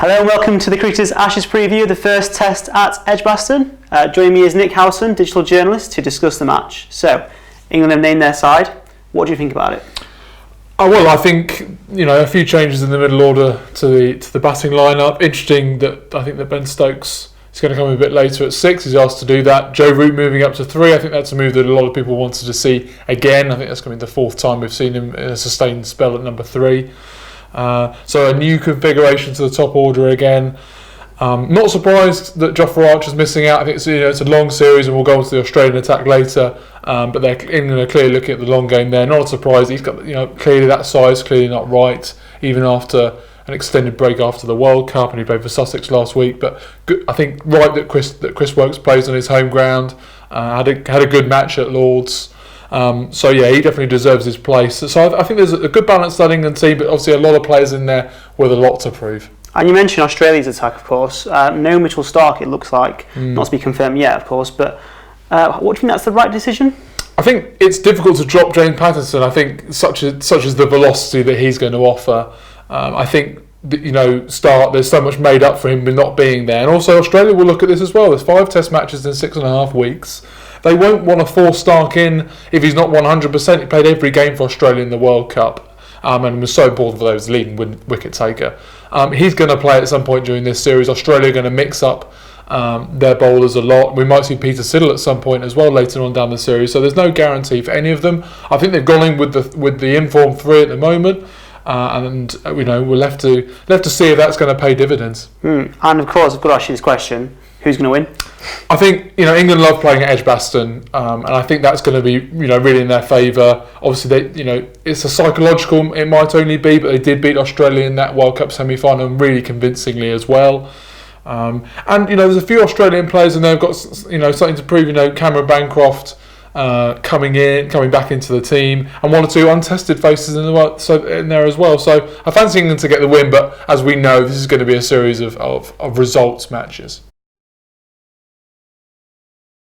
Hello and welcome to the Cricketers Ashes preview of the first test at Edgbaston. Joining me is Nick Howson, digital journalist, to discuss the match. So, England have named their side. What do you think about it? Well, I think a few changes in the middle order to the batting lineup. Interesting that I think that Ben Stokes is going to come in a bit later at 6. He's asked to do that. Joe Root moving up to 3. I think that's a move that a lot of people wanted to see again. I think that's going to be the fourth time we've seen him in a sustained spell at number 3. So a new configuration to the top order again. Not surprised that Jofra Archer's missing out. I think it's a long series and we'll go on to the Australian attack later. But England are clearly looking at the long game there. Not a surprise. He's got clearly that size, clearly not right, even after an extended break after the World Cup, and he played for Sussex last week. But good, I think right that Chris Woakes plays on his home ground. Had a good match at Lords. So yeah, he definitely deserves his place. So I think there's a good balance to that England team, but obviously a lot of players in there with a lot to prove. And you mentioned Australia's attack, of course. No Mitchell Starc, it looks like. Not to be confirmed yet, of course. But what do you think that's the right decision? I think it's difficult to drop James Patterson. I think such as the velocity that he's going to offer. I think Starc, there's so much made up for him not being there. And also Australia will look at this as well. There's 5 test matches in 6.5 weeks. They won't want to force Starc in if he's not 100%. He played every game for Australia in the World Cup and was so important for those leading wicket taker. He's going to play at some point during this series. Australia are going to mix up their bowlers a lot. We might see Peter Siddle at some point as well later on down the series. So there's no guarantee for any of them. I think they've gone in with the informed 3 at the moment. And we're left to see if that's going to pay dividends. And of course, I've got to ask you this question: who's going to win? I think England love playing at Edgbaston, and I think that's going to be really in their favour. Obviously, it's a psychological. It might only be, but they did beat Australia in that World Cup semi-final and really convincingly as well. And there's a few Australian players, and they've got something to prove. Cameron Bancroft coming back into the team, and 1 or 2 untested faces in there as well. So I fancy England to get the win, but as we know, this is going to be a series of results matches.